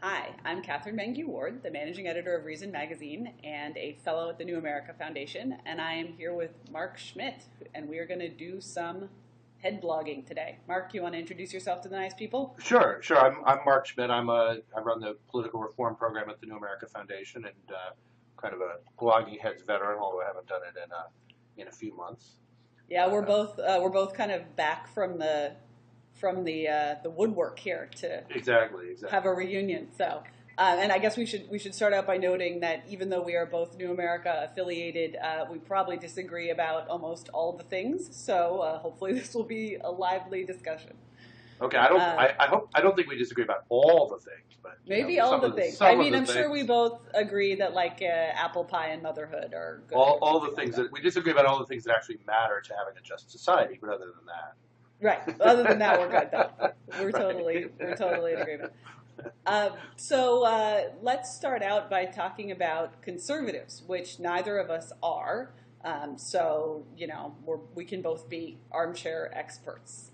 Hi, I'm Katherine Mangu-Ward, the managing editor of Reason Magazine and a fellow at the New America Foundation, and I am here with Mark Schmitt, and we are going to do some head blogging today. Mark, you want to introduce yourself to the nice people? Sure. I'm Mark Schmitt. I run the political reform program at the New America Foundation, and kind of a blogging heads veteran, although I haven't done it in a few months. Yeah, we're both kind of back from the woodwork here to Exactly. have a reunion. So, and I guess we should start out by noting that even though we are both New America affiliated, we probably disagree about almost all the things. So hopefully this will be a lively discussion. Okay. I don't. Uh, I don't think we disagree about all the things, but Maybe all the things. I some of mean, the I'm sure we things, both agree that apple pie and motherhood are good or all the something like things that. that we disagree about, all the things that actually matter to having a just society. But other than that, Right. Other than that, we're good though. right. We're totally in agreement. Let's start out by talking about conservatives, which neither of us are. We can both be armchair experts.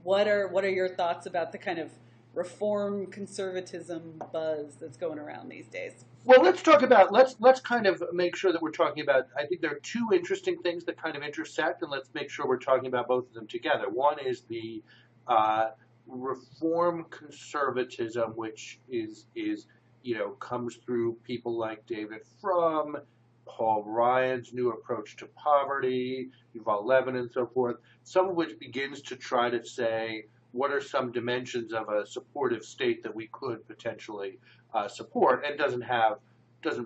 What are your thoughts about the kind of reform conservatism buzz that's going around these days? Well, let's kind of make sure that we're talking about. I think there are two interesting things that kind of intersect, and let's make sure we're talking about both of them together. One is the uh, reform conservatism, which is comes through people like David Frum, Paul Ryan's new approach to poverty, Yuval Levin, and so forth. Some of which begins to try to say what are some dimensions of a supportive state that we could potentially support, and doesn't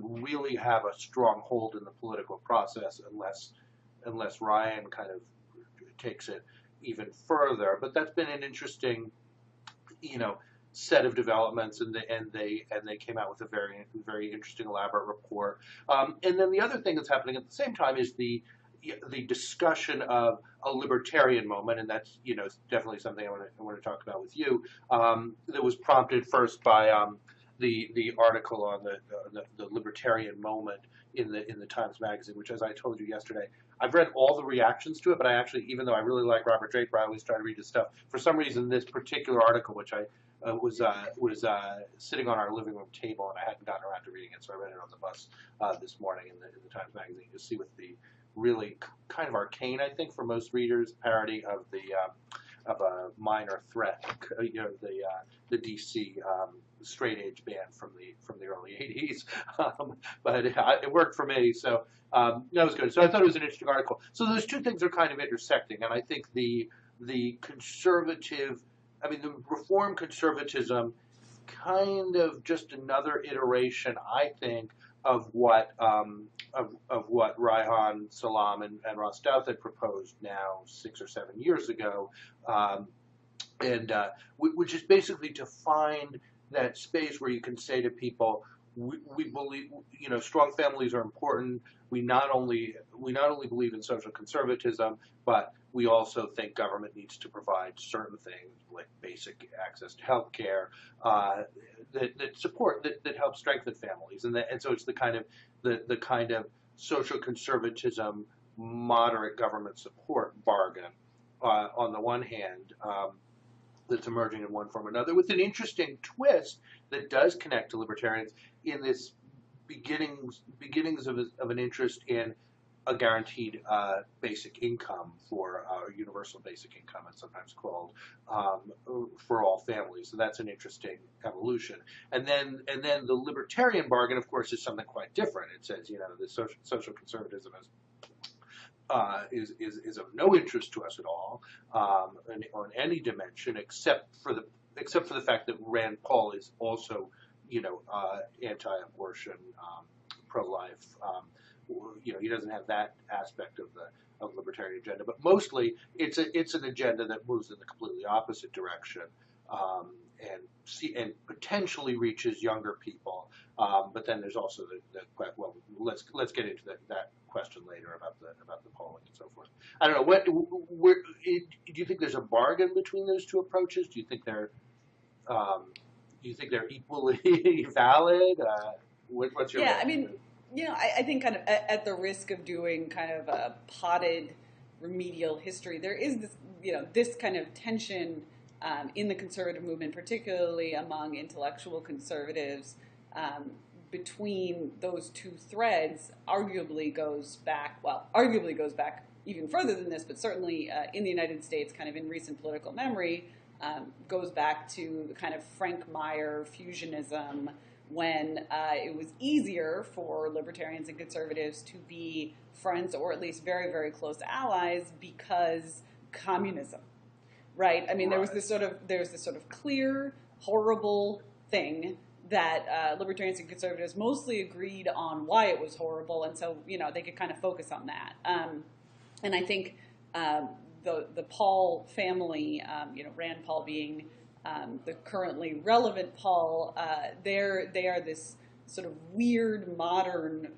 really have a strong hold in the political process unless Ryan kind of takes it even further. But that's been an interesting, you know, set of developments, and they came out with a very interesting, elaborate report. And then the other thing that's happening at the same time is the discussion of a libertarian moment, and that's definitely something I want to talk about with you. That was prompted first by the article on the libertarian moment in the Times Magazine, which, as I told you yesterday, I've read all the reactions to it, but I actually, even though I really like Robert Draper, I always try to read his stuff. For some reason, this particular article, which I was sitting on our living room table, and I hadn't gotten around to reading it, so I read it on the bus this morning in the Times Magazine to see what the really kind of arcane, I think, for most readers, parody of a minor threat, the DC straight edge band from the early '80s, but it worked for me, so that was good. So I thought it was an interesting article. So those two things are kind of intersecting, and I think the conservative, I mean, the reform conservatism, kind of just another iteration, I think, of what Reihan Salam and Ross Douthat had proposed now 6 or 7 years ago, and which is basically to find that space where you can say to people, we believe, strong families are important. We not only believe in social conservatism, but we also think government needs to provide certain things like basic access to health care, that help strengthen families, and so it's the kind of social conservatism, moderate government support bargain on the one hand, that's emerging in one form or another, with an interesting twist that does connect to libertarians in this beginnings of an interest in a guaranteed basic income for universal basic income, it's sometimes called, for all families. So that's an interesting evolution. And then the libertarian bargain, of course, is something quite different. It says, the social conservatism is of no interest to us at all, on any dimension, except for the fact that Rand Paul is also, anti-abortion, pro-life. He doesn't have that aspect of the libertarian agenda, but mostly it's an agenda that moves in the completely opposite direction, and potentially reaches younger people. But then there's also let's get into that question later about the polling and so forth. I don't know do you think there's a bargain between those two approaches? Do you think they're equally valid? What's your Yeah, I reaction? mean, I think kind of at the risk of doing kind of a potted remedial history, there is this kind of tension in the conservative movement, particularly among intellectual conservatives, between those two threads arguably goes back even further than this, but certainly in the United States, kind of in recent political memory, goes back to the kind of Frank Meyer fusionism, when it was easier for libertarians and conservatives to be friends, or at least very, very close allies, because communism, right? I mean, there was this sort of clear, horrible thing that libertarians and conservatives mostly agreed on why it was horrible, and so they could kind of focus on that. And I think the Paul family, Rand Paul being the currently relevant Paul, they are this sort of weird modern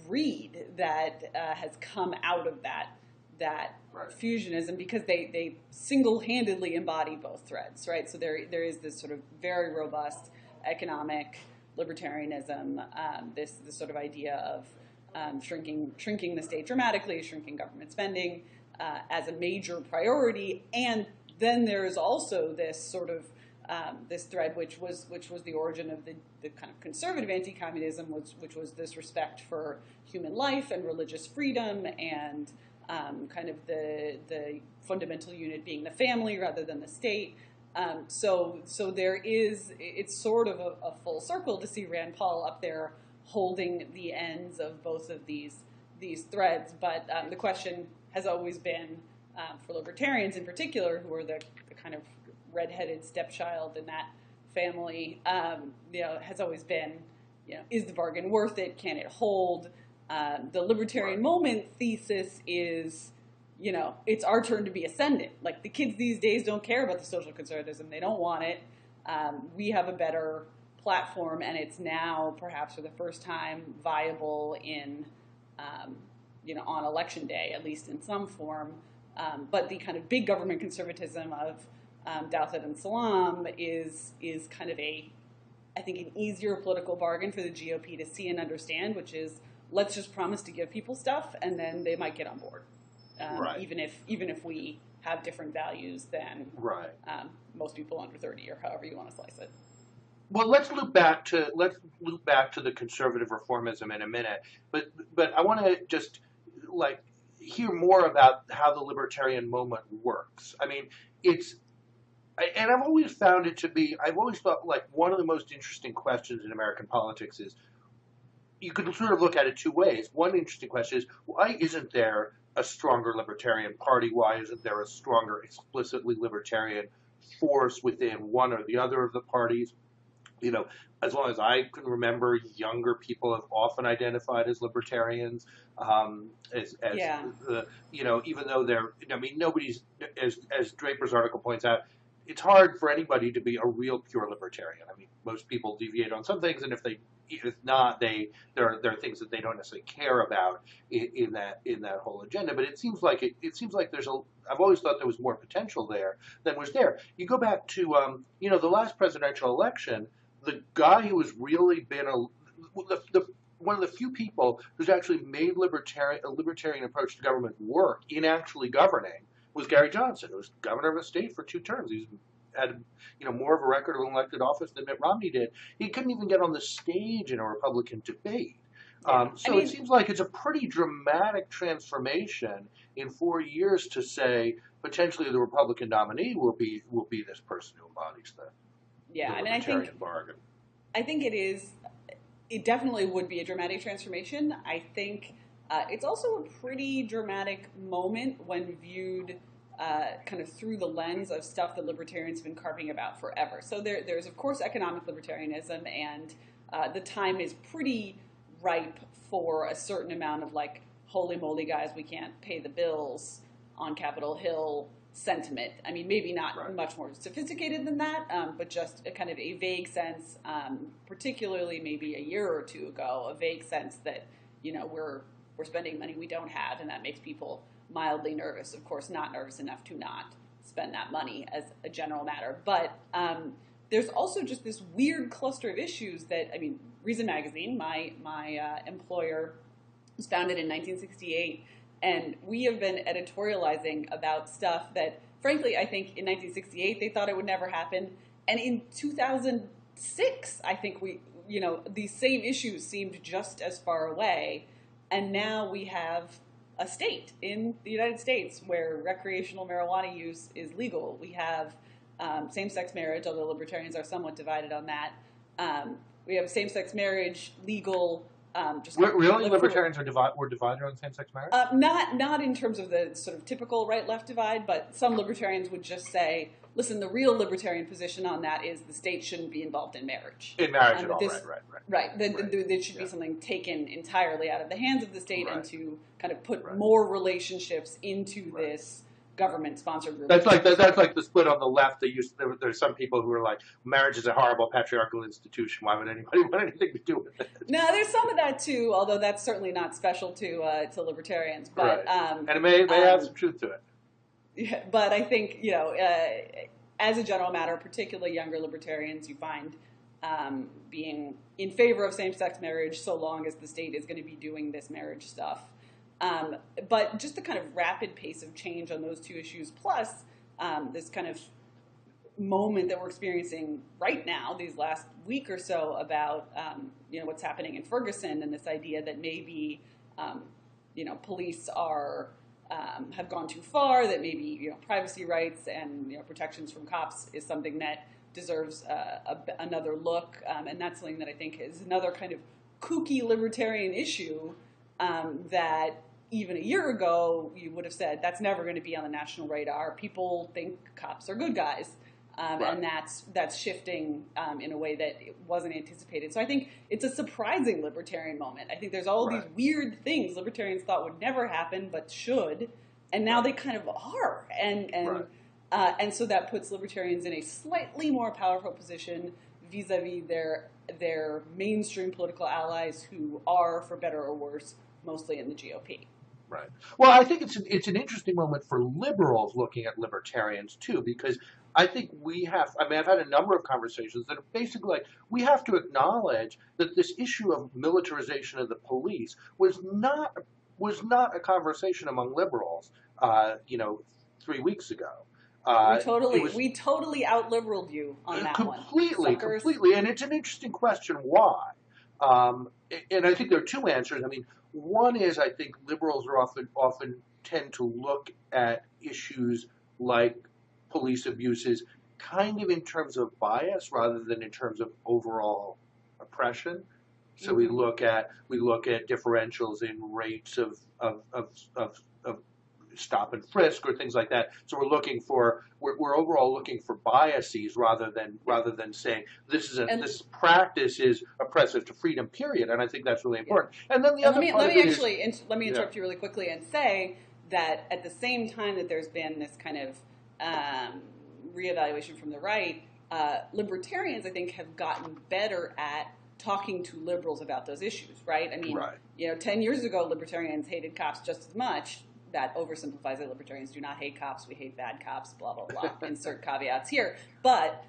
breed that has come out of that fusionism, because they single-handedly embody both threads, right? So there is this sort of very robust economic libertarianism, this sort of idea of shrinking the state dramatically, shrinking government spending as a major priority, and then there is also this sort of this thread, which was the origin of the kind of conservative anti-communism, which was this respect for human life and religious freedom, and kind of the fundamental unit being the family rather than the state. So it's sort of a full circle to see Rand Paul up there holding the ends of both of these threads. But the question has always been, for libertarians in particular, who are the kind of redheaded stepchild in that family, has always been, is the bargain worth it? Can it hold? The libertarian moment thesis is, it's our turn to be ascendant. Like, the kids these days don't care about the social conservatism. They don't want it. We have a better platform, and it's now, perhaps for the first time, viable in, on election day, at least in some form. But the kind of big government conservatism of Dowsett and Salam is kind of I think, an easier political bargain for the GOP to see and understand, which is, let's just promise to give people stuff, and then they might get on board, even if we have different values than most people under 30, or however you want to slice it. Well, let's loop back to the conservative reformism in a minute, but I want to just hear more about how the libertarian moment works. I mean, and I've always found it to be, I've always thought one of the most interesting questions in American politics is, you could sort of look at it two ways. One interesting question is, why isn't there a stronger libertarian party? Why isn't there a stronger explicitly libertarian force within one or the other of the parties? As long as I can remember, younger people have often identified as libertarians, even though nobody's, as Draper's article points out, it's hard for anybody to be a real pure libertarian. I mean, most people deviate on some things, and if not, there are things that they don't necessarily care about in that whole agenda. But it seems like I've always thought there was more potential there than was there. You go back to the last presidential election, the guy who has really been one of the few people who's actually made a libertarian approach to government work in actually governing was Gary Johnson, who was governor of a state for 2 terms. He's had more of a record of elected office than Mitt Romney did. He couldn't even get on the stage in a Republican debate. It seems like it's a pretty dramatic transformation in 4 years to say potentially the Republican nominee will be this person who embodies the libertarian bargain. I think it is. It definitely would be a dramatic transformation. I think it's also a pretty dramatic moment when viewed kind of through the lens of stuff that libertarians have been carving about forever. So there's, of course, economic libertarianism, and the time is pretty ripe for a certain amount of holy moly, guys, we can't pay the bills on Capitol Hill sentiment. I mean, maybe not much more sophisticated than that, but just a kind of a vague sense, particularly maybe a year or two ago, a vague sense that, we're spending money we don't have, and that makes people mildly nervous. Of course, not nervous enough to not spend that money as a general matter. But there's also just this weird cluster of issues that, Reason Magazine, my employer, was founded in 1968, and we have been editorializing about stuff that frankly, I think in 1968 they thought it would never happen, and in 2006, I think these same issues seemed just as far away, and now we have a state in the United States where recreational marijuana use is legal. We have same-sex marriage, although libertarians are somewhat divided on that. We have same-sex marriage legal. Really, libertarians were divided on same-sex marriage? Not in terms of the sort of typical right-left divide, but some libertarians would just say, listen, the real libertarian position on that is the state shouldn't be involved in marriage. In marriage at all, right. There should be something taken entirely out of the hands of the state and to kind of put more relationships into this government-sponsored group. That's like the split on the left. There's some people who are like, marriage is a horrible patriarchal institution. Why would anybody want anything to do with it? No, there's some of that too, although that's certainly not special to libertarians. But and it may have some truth to it. Yeah, but I think as a general matter, particularly younger libertarians, you find being in favor of same-sex marriage so long as the state is going to be doing this marriage stuff. But just the kind of rapid pace of change on those two issues, plus this kind of moment that we're experiencing right now, these last week or so, about what's happening in Ferguson, and this idea that maybe police have gone too far, that maybe privacy rights and protections from cops is something that deserves another look, and that's something that I think is another kind of kooky libertarian issue that even a year ago you would have said that's never going to be on the national radar. People think cops are good guys, and that's shifting in a way that it wasn't anticipated. So I think it's a surprising libertarian moment. I think there's all these weird things libertarians thought would never happen but should, and now they kind of are, and so that puts libertarians in a slightly more powerful position vis-a-vis their mainstream political allies, who are, for better or worse, mostly in the GOP. Right. Well, I think it's an interesting moment for liberals looking at libertarians too, because I think I've had a number of conversations that are basically like, we have to acknowledge that this issue of militarization of the police was not a conversation among liberals, 3 weeks ago. We totally out-liberaled you on that completely, and it's an interesting question why. And I think there are two answers. I mean, one is I think liberals are often tend to look at issues like police abuses kind of in terms of bias rather than in terms of overall oppression. So we look at differentials in rates of stop and frisk or things like that. So we're overall looking for biases rather than saying this practice is oppressive to freedom, period. And I think that's really important. And then the other part let me interrupt you really quickly and say that at the same time that there's been this kind of reevaluation from the right, libertarians, I think, have gotten better at talking to liberals about those issues, right? I mean, 10 years ago, libertarians hated cops just as much. That oversimplifies it. Libertarians do not hate cops. We hate bad cops, blah, blah, blah. Insert caveats here. But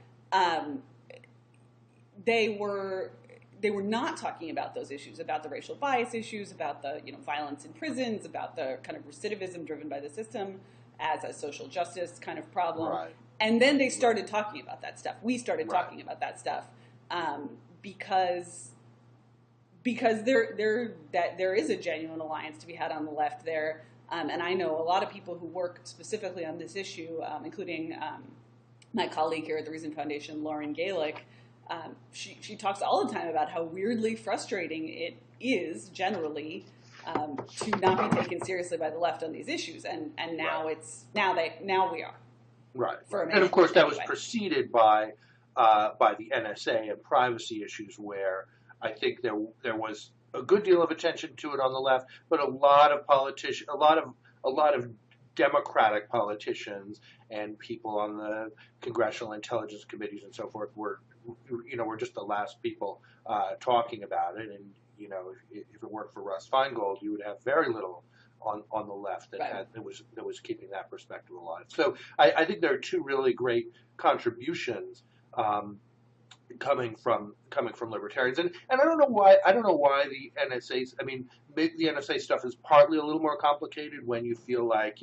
they were not talking about those issues, about the racial bias issues, about the violence in prisons, about the kind of recidivism driven by the system as a social justice kind of problem. Right. And then they started talking about that stuff. We started talking about that stuff because there is a genuine alliance to be had on the left there. And I know a lot of people who work specifically on this issue, including my colleague here at the Reason Foundation, Lauren Gaelic. She talks all the time about how weirdly frustrating it is generally to not be taken seriously by the left on these issues, and now now we are. Right. For a minute, and of course that was anyway. preceded by the NSA and privacy issues, where I think there was a good deal of attention to it on the left, but a lot of Democratic politicians and people on the congressional intelligence committees and so forth were just the last people talking about it. And if it weren't for Russ Feingold, you would have very little on the left that was keeping that perspective alive. So I think there are two really great contributions coming from libertarians, and I don't know why the NSA. I mean, maybe the NSA stuff is partly a little more complicated when you feel like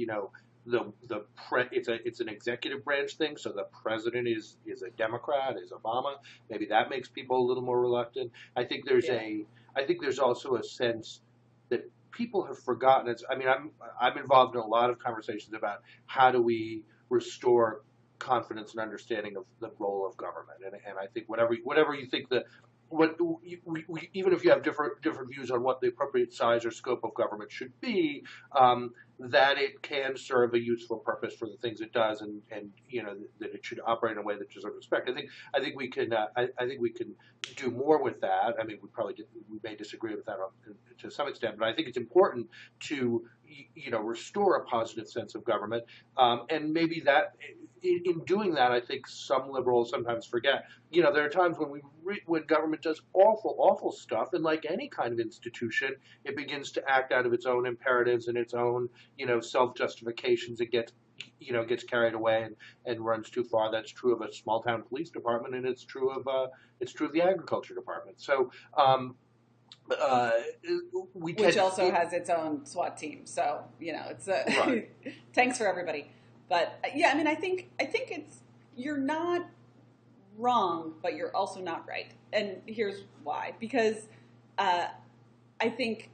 it's an executive branch thing, so the president is a Democrat, is Obama. Maybe that makes people a little more reluctant. I think there's also a sense that people have forgotten. I'm involved in a lot of conversations about how do we restore confidence and understanding of the role of government, and I think whatever you think even if you have different views on what the appropriate size or scope of government should be, that it can serve a useful purpose for the things it does, and that it should operate in a way that deserves respect. I think we can do more with that. I mean, we may disagree with that to some extent, but I think it's important to restore a positive sense of government, and maybe that. In doing that, I think some liberals sometimes forget. There are times when government does awful stuff, and like any kind of institution, it begins to act out of its own imperatives and its own, self-justifications. It gets carried away and runs too far. That's true of a small town police department, and it's true of the agriculture department. So. Which also has its own SWAT team. So it's right. Thanks for everybody. But yeah, I think you're not wrong, but you're also not right. And here's why. Because I think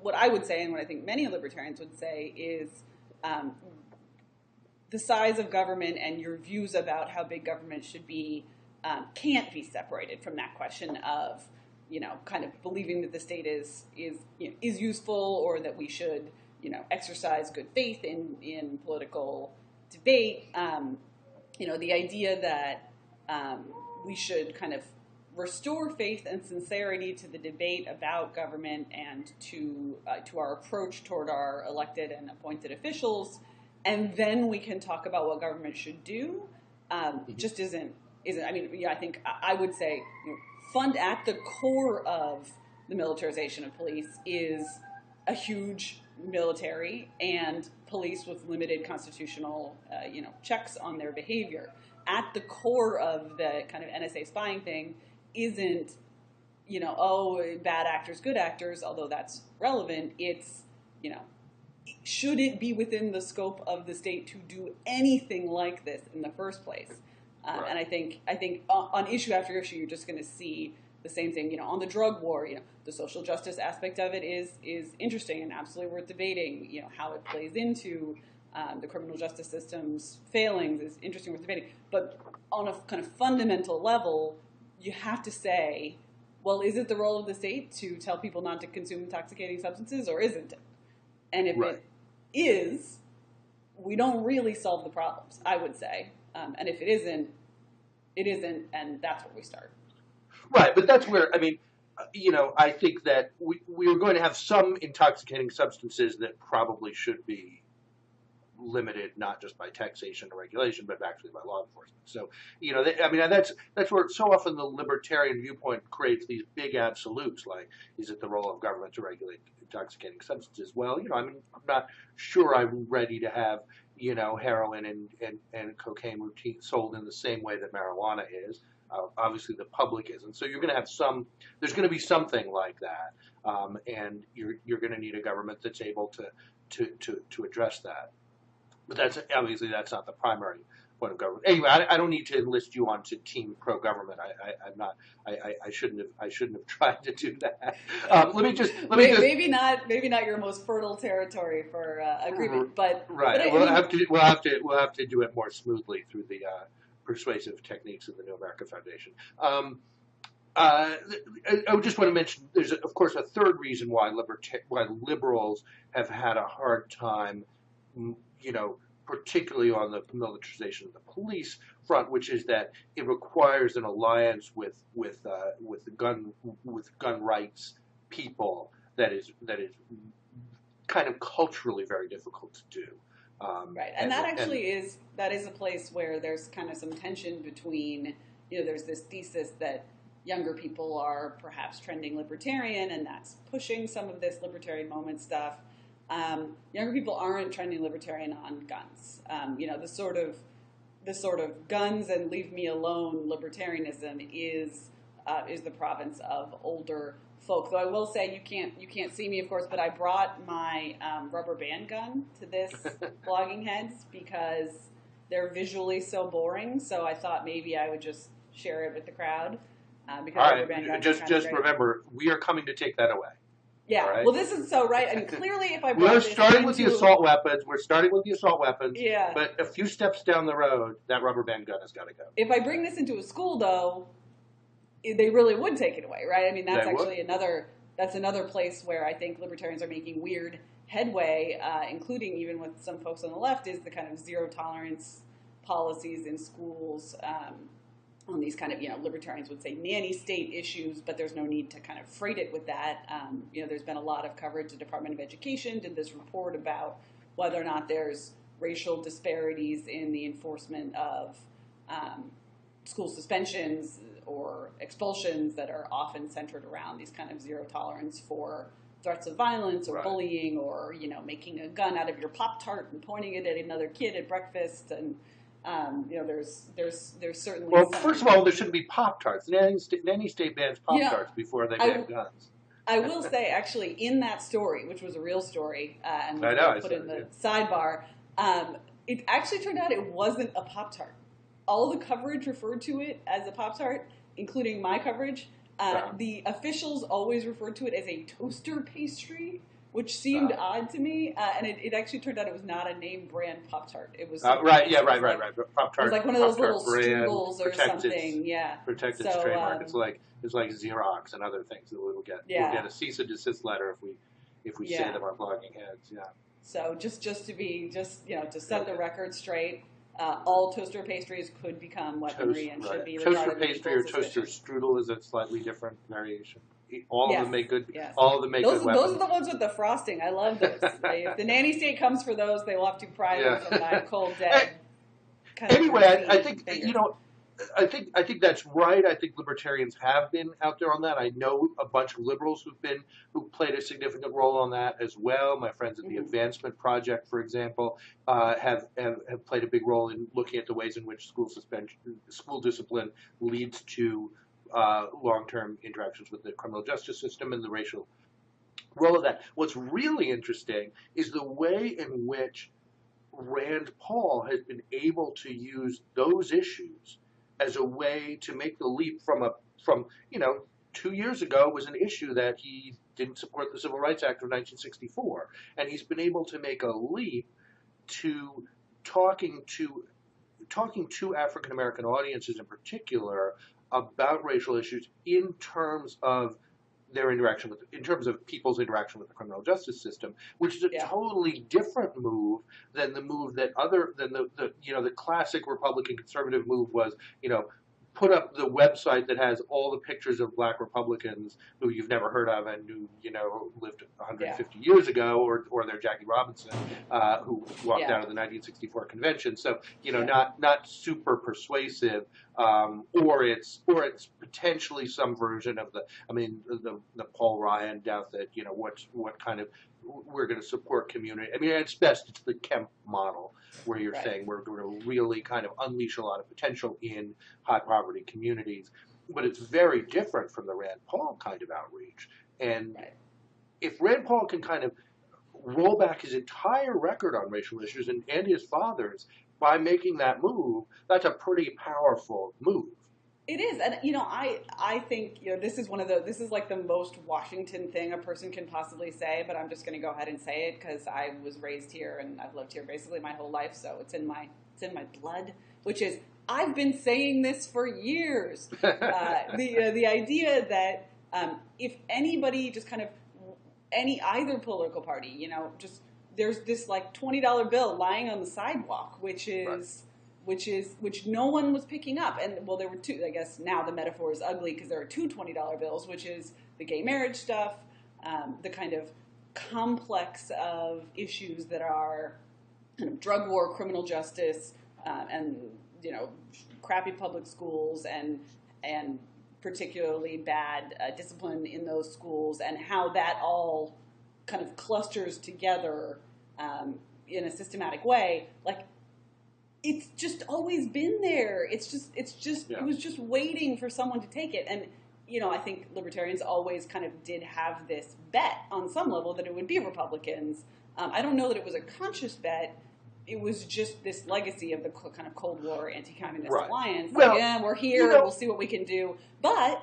what I would say, and what I think many libertarians would say, is the size of government and your views about how big government should be can't be separated from that question of kind of believing that the state is useful, or that we should exercise good faith in political debate. The idea that we should kind of restore faith and sincerity to the debate about government and to our approach toward our elected and appointed officials, and then we can talk about what government should do. Just isn't. I think I would say fund at the core of the militarization of police is a huge military and police with limited constitutional, checks on their behavior. At the core of the kind of NSA spying thing isn't, bad actors, good actors, although that's relevant. It's, should it be within the scope of the state to do anything like this in the first place? Right. And I think on issue after issue, you're just going to see the same thing. On the drug war, the social justice aspect of it is interesting and absolutely worth debating. How it plays into the criminal justice system's failings is interesting, worth debating. But on a kind of fundamental level, you have to say, well, is it the role of the state to tell people not to consume intoxicating substances, or isn't it? And if it is, we don't really solve the problems, I would say. And if it isn't, and that's where we start. Right, but that's where, I think that we are going to have some intoxicating substances that probably should be limited, not just by taxation or regulation, but actually by law enforcement. So, that's where so often the libertarian viewpoint creates these big absolutes, like, is it the role of government to regulate intoxicating substances? Well, I'm not sure I'm ready to have heroin and cocaine routine sold in the same way that marijuana is. Obviously, the public isn't. So you're going to have there's going to be something like that, and you're going to need a government that's able to address that. But that's not the primary point of government. Anyway, I don't need to enlist you onto team pro-government. I'm not. I shouldn't have tried to do that. Maybe not your most fertile territory for agreement, but right. But we'll have to do it more smoothly through the persuasive techniques of the New America Foundation. I just want to mention there's of course a third reason why liberals have had a hard time, particularly on the militarization of the police front, which is that it requires an alliance with gun rights people that is kind of culturally very difficult to do. Right, and that is a place where there's kind of some tension between, there's this thesis that younger people are perhaps trending libertarian, and that's pushing some of this libertarian moment stuff. Younger people aren't trending libertarian on guns. The sort of guns and leave me alone libertarianism is is the province of older folk. Though I will say you can't see me, of course, but I brought my rubber band gun to this blogging heads because they're visually so boring. So I thought maybe I would just share it with the crowd. Because all right, just remember, we are coming to take that away. Yeah, right? Well, this is so right. I mean, clearly, if I brought we're this starting with the assault weapons. We're starting with the assault weapons. Yeah. But a few steps down the road, that rubber band gun has got to go. If I bring this into a school, though, they really would take it away, right? I mean, that's actually another place where I think libertarians are making weird headway, including even with some folks on the left, is the kind of zero tolerance policies in schools. On these kind of, libertarians would say nanny state issues, but there's no need to kind of freight it with that. There's been a lot of coverage. The Department of Education did this report about whether or not there's racial disparities in the enforcement of school suspensions or expulsions that are often centered around these kind of zero tolerance for threats of violence or bullying or, making a gun out of your Pop-Tart and pointing it at another kid at breakfast and there's certainly. Well, first of all, there shouldn't be Pop-Tarts. Nanny state bans Pop-Tarts before they ban guns. I will say, actually, in that story, which was a real story, and was put in the sidebar, it actually turned out it wasn't a Pop-Tart. All the coverage referred to it as a Pop-Tart, including my coverage. The officials always referred to it as a toaster pastry, which seemed odd to me, and it actually turned out it was not a name brand Pop-Tart. It was right. Pop-Tart. It was like one of those little strudels or something. Yeah, protect its trademark. It's like Xerox and other things that we'll get. We'll get a cease and desist letter if we say them on blogging heads. Yeah. So just to set the record straight, all toaster pastries could become weaponry and should be toaster pastry or toaster strudel is a slightly different variation. All of them make good. Yes. All of them make good weapons. Those are the ones with the frosting. I love those. If the nanny state comes for those, they will have to pry them from my cold dead. Anyway, I think I think that's right. I think libertarians have been out there on that. I know a bunch of liberals who played a significant role on that as well. My friends at the Advancement Project, for example, have played a big role in looking at the ways in which school discipline leads to long-term interactions with the criminal justice system and the racial role of that. What's really interesting is the way in which Rand Paul has been able to use those issues as a way to make the leap from 2 years ago was an issue that he didn't support the Civil Rights Act of 1964, and he's been able to make a leap to talking to African American audiences in particular about racial issues in terms of their in terms of people's interaction with the criminal justice system, which is a totally different move than the move that the classic Republican conservative move was, put up the website that has all the pictures of black Republicans who you've never heard of and who, lived 150 years ago, or they're Jackie Robinson, who walked out of the 1964 convention. So, not super persuasive, or it's potentially some version of the Paul Ryan doubt that, what kind of, we're going to support community. I mean, at best, it's the Kemp model where you're saying we're going to really kind of unleash a lot of potential in high poverty communities. But it's very different from the Rand Paul kind of outreach. And if Rand Paul can kind of roll back his entire record on racial issues and his father's by making that move, that's a pretty powerful move. It is, and I think this is like the most Washington thing a person can possibly say, but I'm just going to go ahead and say it because I was raised here and I've lived here basically my whole life, so it's in my blood. Which is, I've been saying this for years. The idea that if anybody just kind of either political party, just there's this like $20 bill lying on the sidewalk, which no one was picking up. And well, there were two, I guess now the metaphor is ugly because there are two $20 bills, which is the gay marriage stuff, the kind of complex of issues that are kind of drug war, criminal justice, and, crappy public schools and particularly bad discipline in those schools, and how that all kind of clusters together in a systematic way. Like, it's just always been there. It was just waiting for someone to take it. And, I think libertarians always kind of did have this bet on some level that it would be Republicans. I don't know that it was a conscious bet. It was just this legacy of the kind of Cold War anti-communist alliance. Well, yeah, we're here, we'll see what we can do. But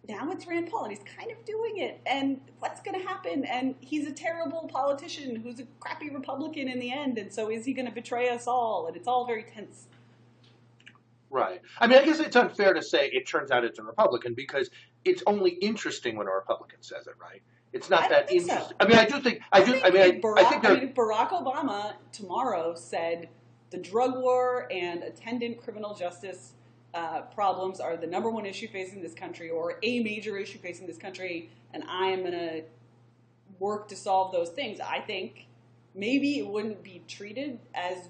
now it's Rand Paul, and he's kind of doing it. And what's going to happen? And he's a terrible politician who's a crappy Republican in the end. And so is he going to betray us all? And it's all very tense. Right. I mean, I guess it's unfair to say it turns out it's a Republican because it's only interesting when a Republican says it, right? It's not that interesting. So. I mean, I think Barack Obama tomorrow said the drug war and attendant criminal justice problems are the #1 issue facing this country, or a major issue facing this country, and I am going to work to solve those things. I think maybe it wouldn't be treated as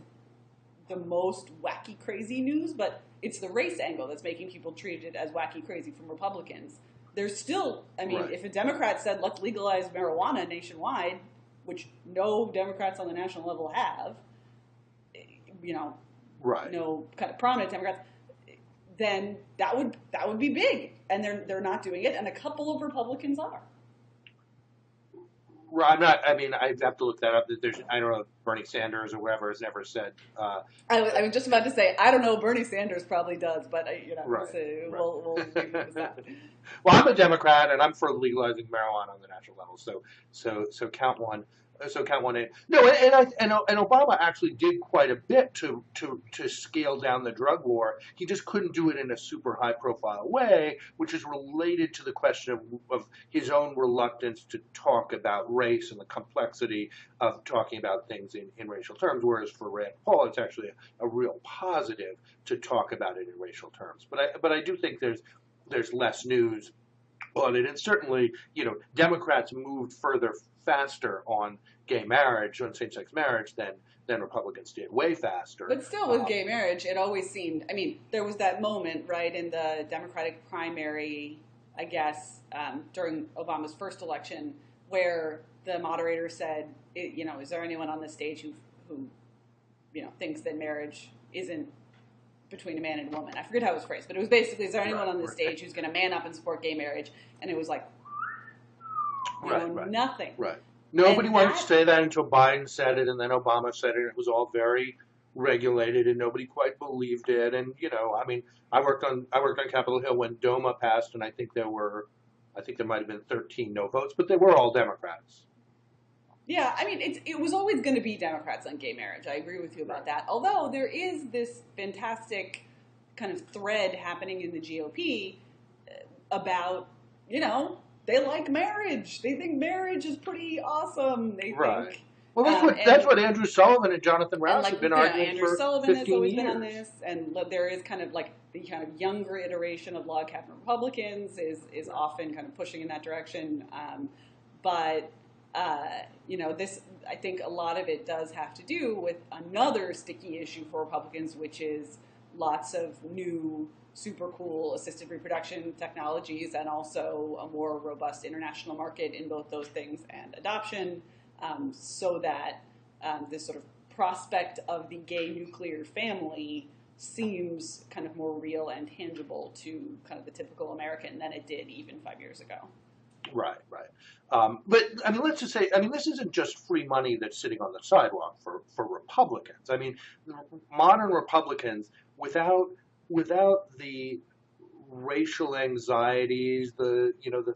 the most wacky, crazy news, but it's the race angle that's making people treat it as wacky, crazy from Republicans. There's still, if a Democrat said, let's legalize marijuana nationwide, which no Democrats on the national level have, no kind of prominent Democrats, then that would be big. And they're not doing it, and a couple of Republicans are. Right, I have to look that up. I don't know if Bernie Sanders or whoever has ever said. I was just about to say, I don't know. Bernie Sanders probably does, but we'll figure this out. Well, I'm a Democrat, and I'm for legalizing marijuana on the national level. So count one. So count one in. No, and Obama actually did quite a bit to scale down the drug war. He just couldn't do it in a super high profile way, which is related to the question of his own reluctance to talk about race and the complexity of talking about things in racial terms. Whereas for Rand Paul, it's actually a real positive to talk about it in racial terms. But I do think there's less news on it, and certainly Democrats moved faster on gay marriage, on same-sex marriage, than Republicans did, way faster. But still, with gay marriage, it always seemed, there was that moment, right, in the Democratic primary, I guess, during Obama's first election, where the moderator said, is there anyone on the stage who thinks that marriage isn't between a man and a woman? I forget how it was phrased, but it was basically, is there anyone on the stage who's going to man up and support gay marriage? And it was like, nothing. Right. Nobody wanted to say that until Biden said it, and then Obama said it. And it was all very regulated, and nobody quite believed it. And I worked on Capitol Hill when DOMA passed, and I think there might have been 13 no votes, but they were all Democrats. Yeah, it was always going to be Democrats on gay marriage. I agree with you about that. Although there is this fantastic kind of thread happening in the GOP about, they like marriage. They think marriage is pretty awesome. They think. Well, that's what Andrew Sullivan and Jonathan Rouse have been arguing Andrew for Sullivan 15 has always years. been on this, and there is kind of like the kind of younger iteration of log cabin Republicans is often kind of pushing in that direction. This, I think a lot of it does have to do with another sticky issue for Republicans, which is lots of new, super cool assisted reproduction technologies, and also a more robust international market in both those things and adoption, so that this sort of prospect of the gay nuclear family seems kind of more real and tangible to kind of the typical American than it did even 5 years ago. Right. But let's just say, this isn't just free money that's sitting on the sidewalk for Republicans. Modern Republicans, without the racial anxieties, the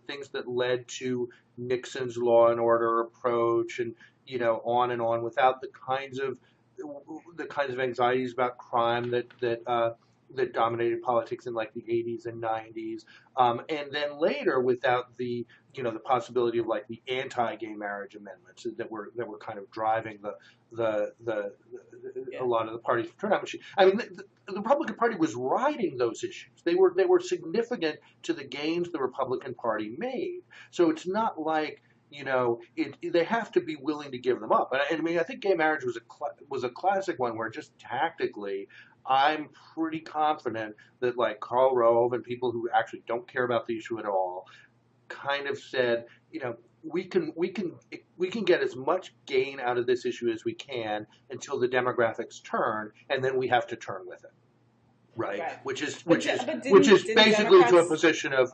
things that led to Nixon's law and order approach, and on and on, without the kinds of anxieties about crime that dominated politics in like the 80s and 90s, and then later without the possibility of like the anti-gay marriage amendments that were kind of driving a lot of the party's turnout machine. The Republican Party was riding those issues. They were significant to the gains the Republican Party made. So it's not like they have to be willing to give them up. I think gay marriage was a classic one where just tactically, I'm pretty confident that like Karl Rove and people who actually don't care about the issue at all kind of said, we can get as much gain out of this issue as we can until the demographics turn, and then we have to turn with it. right? Right. Which is But which de- is but which is didn't basically to a Democrats? position of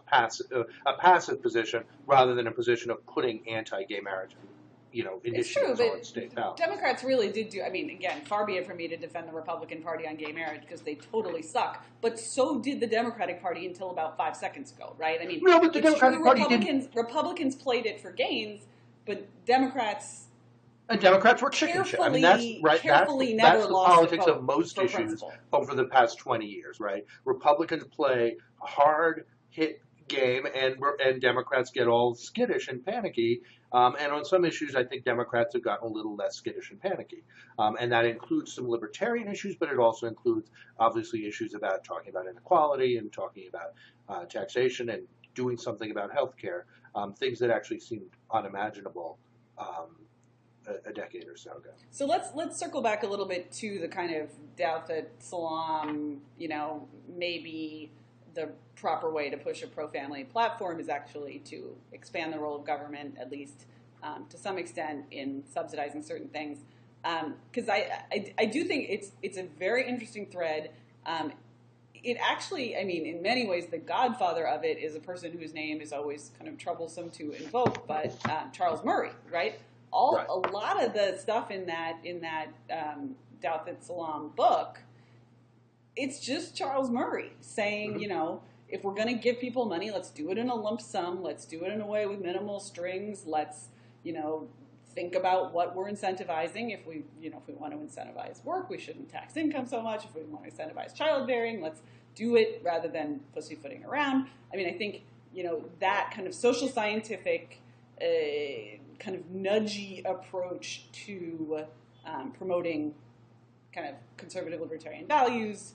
passive a passive position rather than a position of putting anti-gay marriage, It's true, initiatives on state but ballots. Democrats really did do. I mean, again, far be it from me to defend the Republican Party on gay marriage because they totally suck. But so did the Democratic Party until about 5 seconds ago, right? I mean, No, but the it's true Democratic Party didn't. Republicans played it for gains, but Democrats And Democrats were chicken shit. I mean, that's right. carefully That's never the lost a politics of vote most for issues principle. over the past 20 years, right? Republicans play a hard hit game, and Democrats get all skittish and panicky. And on some issues, I think Democrats have gotten a little less skittish and panicky. And that includes some libertarian issues, but it also includes obviously issues about talking about inequality and talking about taxation and doing something about healthcare, things that actually seemed unimaginable. A decade or so ago. So let's circle back a little bit to the kind of doubt that Salam, maybe the proper way to push a pro-family platform is actually to expand the role of government, at least to some extent, in subsidizing certain things. Because I do think it's a very interesting thread. It actually, I mean, in many ways, the godfather of it is a person whose name is always kind of troublesome to invoke, but Charles Murray, right? Right. A lot of the stuff in that Doubt That Salam book, it's just Charles Murray saying, if we're going to give people money, let's do it in a lump sum. Let's do it in a way with minimal strings. Let's, think about what we're incentivizing. If we want to incentivize work, we shouldn't tax income so much. If we want to incentivize childbearing, let's do it rather than pussyfooting around. I mean, I think, that kind of social scientific kind of nudgy approach to promoting kind of conservative libertarian values.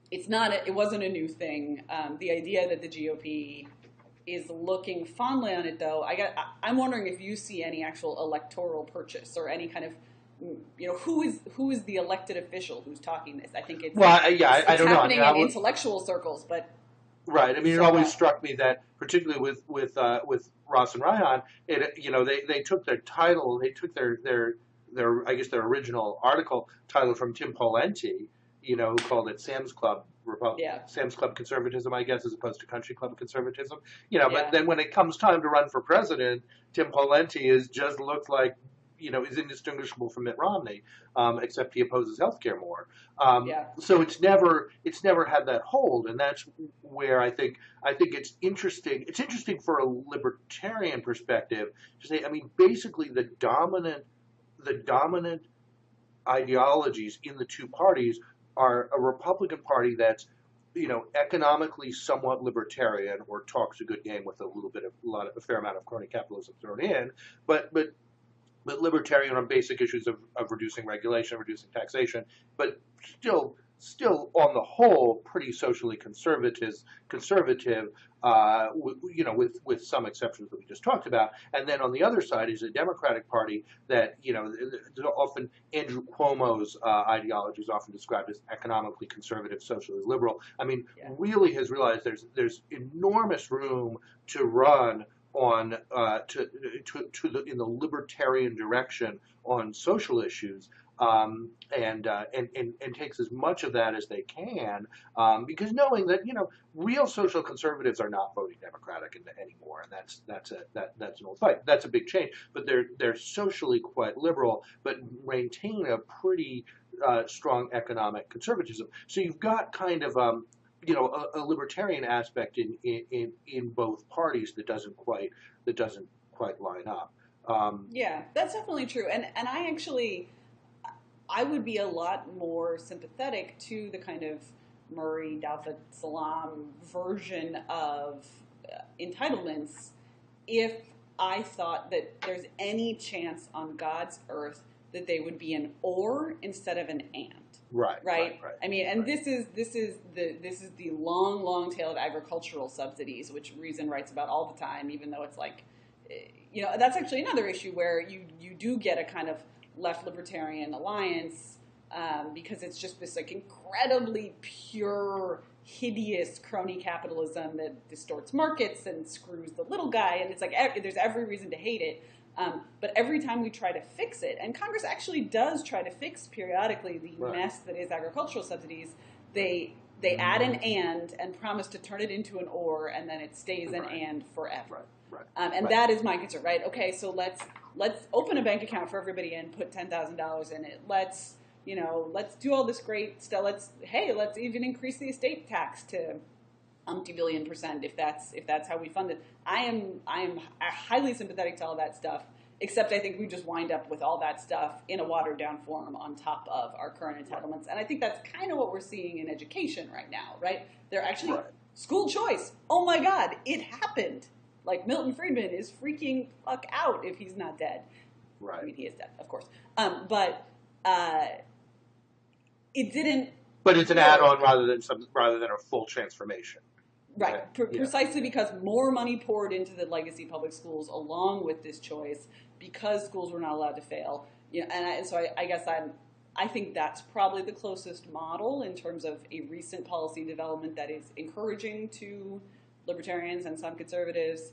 It wasn't a new thing. The idea that the GOP is looking fondly on it, though, I'm wondering if you see any actual electoral purchase or any kind of, who is the elected official who's talking this? I think it's I don't know. happening in intellectual circles, but. Right. I mean, it always struck me that, particularly with Ross and Ryan, they took their title, they took their I guess their original article title from Tim Pawlenty, who called it Sam's Club Sam's Club conservatism, I guess, as opposed to Country Club conservatism. But then when it comes time to run for president, Tim Pawlenty just looks like, is indistinguishable from Mitt Romney, except he opposes healthcare more. So it's never had that hold, and that's where I think it's interesting. It's interesting for a libertarian perspective to say, I mean, basically the dominant ideologies in the two parties are a Republican Party that's, economically somewhat libertarian or talks a good game with a fair amount of crony capitalism thrown in, but libertarian on basic issues of reducing regulation, reducing taxation, but still on the whole pretty socially conservative, with some exceptions that we just talked about. And then on the other side is a Democratic Party that, often Andrew Cuomo's ideology is often described as economically conservative, socially liberal. I mean, really has realized there's enormous room to run on in the libertarian direction on social issues, and takes as much of that as they can, because knowing that real social conservatives are not voting Democratic anymore, and that's an old fight. That's a big change, but they're socially quite liberal, but maintain a pretty strong economic conservatism. So you've got kind of a libertarian aspect in both parties that doesn't quite line up. That's definitely true, and I would be a lot more sympathetic to the kind of Murray, Doubt That Salam version of entitlements if I thought that there's any chance on God's earth that they would be an or instead of an and. Right. I mean, and this is the long tail of agricultural subsidies, which Reason writes about all the time, even though it's like, that's actually another issue where you do get a kind of left libertarian alliance, because it's just this like incredibly pure, hideous crony capitalism that distorts markets and screws the little guy, and it's like there's every reason to hate it. But every time we try to fix it, and Congress actually does try to fix periodically the mess that is agricultural subsidies, they add an and promise to turn it into an or, and then it stays an and forever. And that is my concern, right? Okay, so let's open a bank account for everybody and put $10,000 in it. Let's do all this great stuff. Let's even increase the estate tax to umpty billion% if that's how we fund it. I am highly sympathetic to all that stuff, except I think we just wind up with all that stuff in a watered down form on top of our current entitlements. And I think that's kind of what we're seeing in education right now, right? They're actually school choice. Oh my God, it happened. Like Milton Friedman is freaking fuck out if he's not dead. Right. I mean, he is dead, of course. But it didn't. But it's an add-on rather than a full transformation. Right, precisely because more money poured into the legacy public schools along with this choice, because schools were not allowed to fail. So I guess I think that's probably the closest model in terms of a recent policy development that is encouraging to libertarians and some conservatives,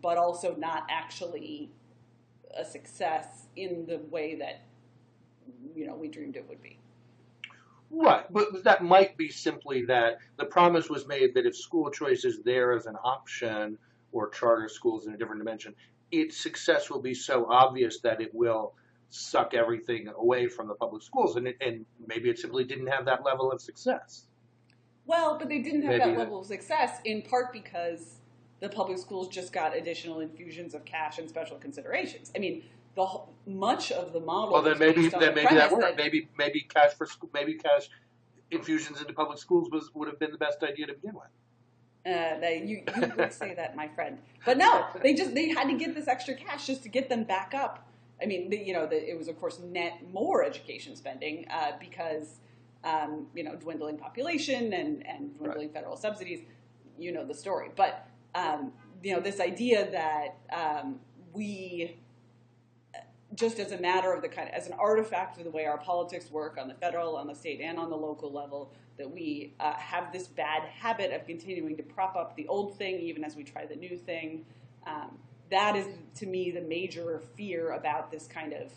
but also not actually a success in the way that we dreamed it would be. Right, but that might be simply that the promise was made that if school choice is there as an option, or charter schools in a different dimension, its success will be so obvious that it will suck everything away from the public schools, and maybe it simply didn't have that level of success. Well, but they didn't have that level of success in part because the public schools just got additional infusions of cash and special considerations. I mean, much of the model. Well, then maybe that worked. Maybe cash infusions into public schools would have been the best idea to begin with. You would say that, my friend. But no, they had to get this extra cash just to get them back up. I mean, it was of course net more education spending because dwindling population and dwindling federal subsidies. You know the story, but this idea that we, just as a matter of as an artifact of the way our politics work on the federal, on the state, and on the local level, that we have this bad habit of continuing to prop up the old thing even as we try the new thing. That is, to me, the major fear about this kind of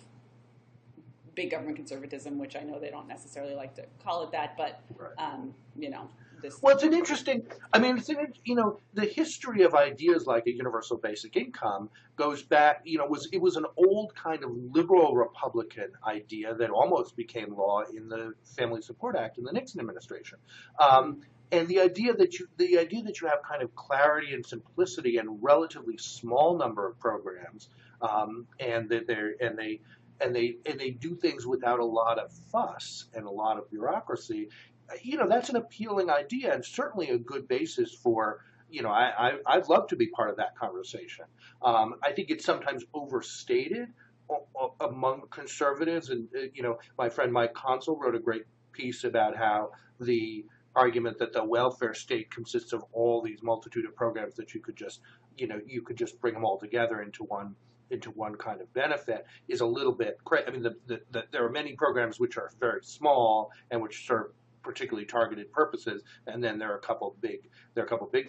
big government conservatism, which I know they don't necessarily like to call it that, but, Well, it's an interesting, the history of ideas like a universal basic income goes back, it was an old kind of liberal Republican idea that almost became law in the Family Support Act in the Nixon administration. And the idea that you have kind of clarity and simplicity and relatively small number of programs, and they do things without a lot of fuss and a lot of bureaucracy. That's an appealing idea and certainly a good basis for, I'd love to be part of that conversation. I think it's sometimes overstated among conservatives, and my friend Mike Consul wrote a great piece about how the argument that the welfare state consists of all these multitude of programs that you could just bring them all together into one kind of benefit is a little bit crazy. I mean, there are many programs which are very small and which serve particularly targeted purposes, and then there are a couple big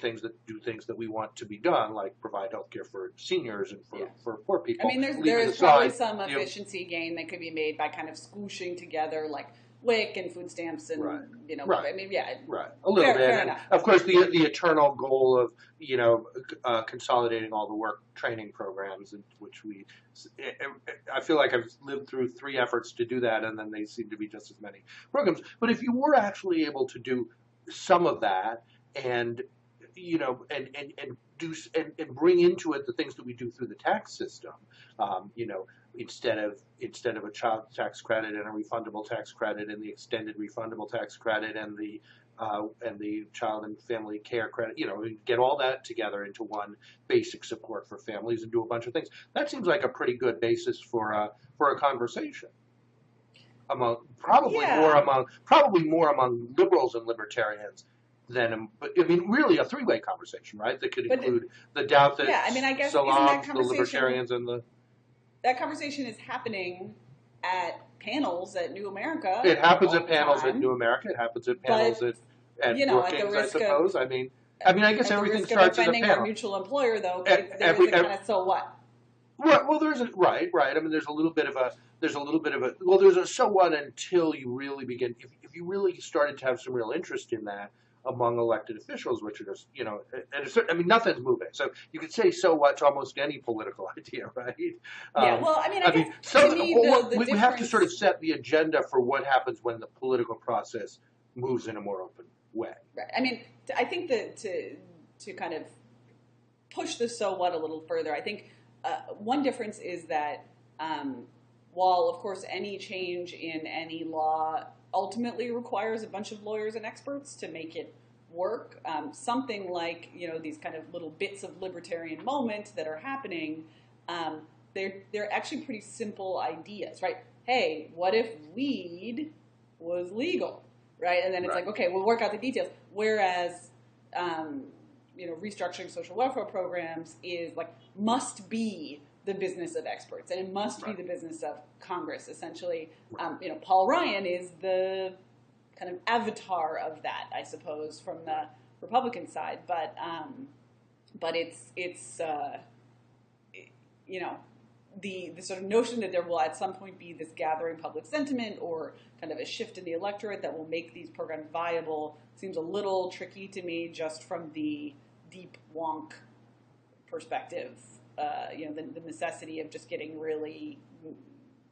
things that do things that we want to be done, like provide health care for seniors and for poor people. I mean, there is probably some efficiency gain that could be made by kind of squooshing together like WIC and food stamps and right. I mean, yeah, right, a little bit. And of course, the eternal goal of consolidating all the work training programs, which I feel like I've lived through 3 efforts to do that, and then they seem to be just as many programs. But if you were actually able to do some of that, and bring into it the things that we do through the tax system, instead of a child tax credit and a refundable tax credit and the extended refundable tax credit and the child and family care credit, get all that together into one basic support for families and do a bunch of things. That seems like a pretty good basis for a conversation probably more among liberals and libertarians than, but I mean, really a 3-way conversation, right? That could include the doubt that I guess Salams, the libertarians, and that conversation is happening at panels at New America. It happens at panels at New America. It happens at panels at Brookings, I suppose. I mean, I guess everything starts at a panel. Our mutual employer, though, there is a kind of so what. Right. Well, right. I mean, there's a so what until you really begin. If you really started to have some real interest in that among elected officials, which are just, I mean, nothing's moving. So you could say so what to almost any political idea, right? Yeah, well, I mean, I I guess mean, to me the we have to sort of difference, set the agenda for what happens when the political process moves in a more open way. right? I mean, I think that to kind of push the so what a little further, I think one difference is that while of course any change in any law ultimately requires a bunch of lawyers and experts to make it work, something like these kind of little bits of libertarian moment that are happening, they're actually pretty simple ideas, right? Hey, what if weed was legal, right? And then it's Right. like, okay, we'll work out the details. Whereas restructuring social welfare programs is like must be the business of experts, and it must be the business of Congress. Essentially, Paul Ryan is the kind of avatar of that, I suppose, from the Republican side. But it's the sort of notion that there will at some point be this gathering public sentiment or kind of a shift in the electorate that will make these programs viable seems a little tricky to me, just from the deep wonk perspective. The necessity of just getting really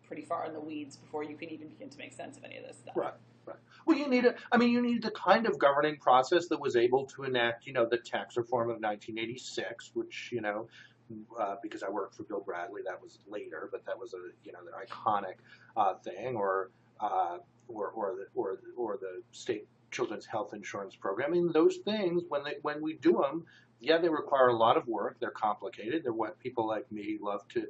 pretty far in the weeds before you can even begin to make sense of any of this stuff. Right. Right. Well, you need the kind of governing process that was able to enact, the tax reform of 1986, which, because I worked for Bill Bradley, that was later, but that was the iconic thing, or the state children's health insurance program. I mean, those things, when we do them, yeah, they require a lot of work. They're complicated. They're what people like me love to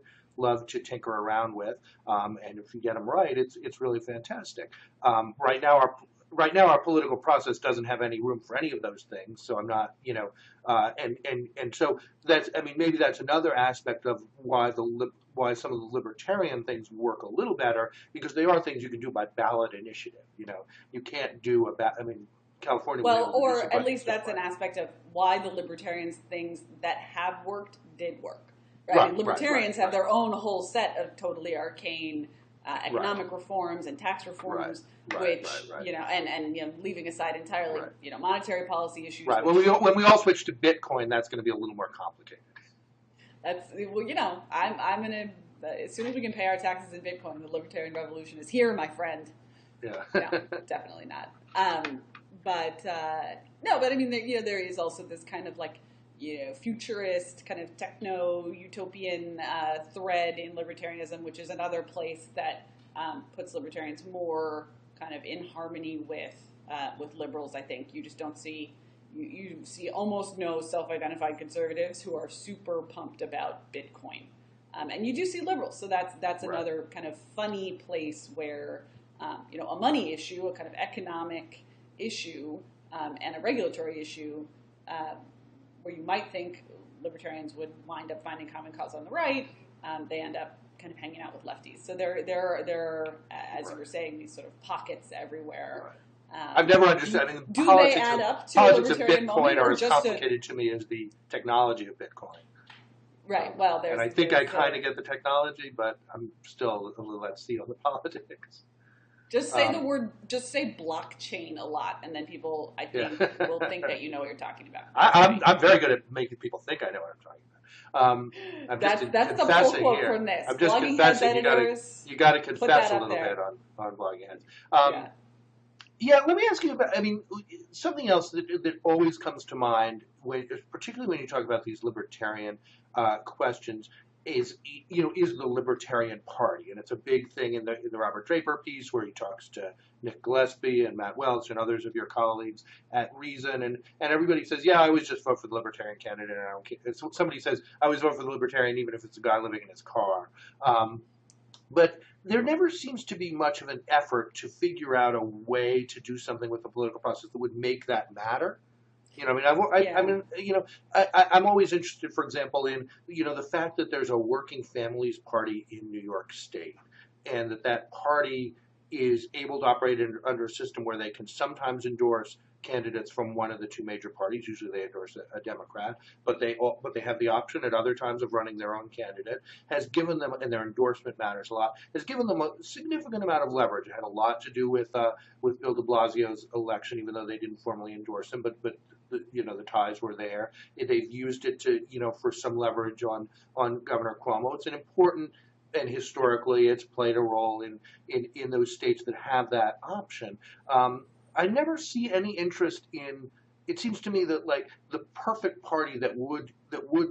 tinker around with. And if you get them right, it's really fantastic. Right now, our political process doesn't have any room for any of those things. So I'm not, and so maybe that's another aspect of why some of the libertarian things work a little better, because they are things you can do by ballot initiative. You can't do California. Well, or at least that's an aspect of why the libertarians things that have worked did work. Right? And libertarians have their own whole set of totally arcane economic reforms and tax reforms, which and leaving aside entirely monetary policy issues. Right. When we all switch to Bitcoin, that's going to be a little more complicated. That's I'm gonna as soon as we can pay our taxes in Bitcoin, the libertarian revolution is here, my friend. Yeah. No, definitely not. But I mean, there is also this kind of like futurist kind of techno-utopian thread in libertarianism, which is another place that puts libertarians more kind of in harmony with liberals. I think you just don't see you see almost no self-identified conservatives who are super pumped about Bitcoin, and you do see liberals. So that's another kind of funny place where a money issue, a kind of economic issue, and a regulatory issue, where you might think libertarians would wind up finding common cause on the right, they end up kind of hanging out with lefties. So there are, as you were saying, these sort of pockets everywhere. Right. I've never understood. I mean, do they add up to a libertarian Bitcoin are as just complicated to me as the technology of Bitcoin. Right. Well, and I think I kind of get the technology, but I'm still a little at sea on the politics. Just say the word. Just say blockchain a lot, and then people, I think, will think that you know what you're talking about. I'm very good at making people think I know what I'm talking about. That's the full quote here. From this. I'm just Blogging confessing. You got to confess a little there. bit on blogging heads. Yeah, let me ask you about. I mean, something else that always comes to mind, particularly when you talk about these libertarian questions, is the Libertarian Party, and it's a big thing in the Robert Draper piece where he talks to Nick Gillespie and Matt Welch and others of your colleagues at Reason, and everybody says, yeah, I always just vote for the Libertarian candidate, and I don't care. Somebody says, I always vote for the Libertarian even if it's a guy living in his car. But there never seems to be much of an effort to figure out a way to do something with the political process that would make that matter. I'm always interested, for example, in the fact that there's a working families party in New York State, and that party is able to operate under a system where they can sometimes endorse candidates from one of the two major parties. Usually they endorse a Democrat, but they have the option at other times of running their own candidate. Has given them, and their endorsement matters a lot. Has given them a significant amount of leverage. It had a lot to do with Bill de Blasio's election, even though they didn't formally endorse him, but the ties were there. They've used it to, for some leverage on Governor Cuomo. It's an important, and historically it's played a role in those states that have that option. I never see any interest in. It seems to me that like the perfect party that would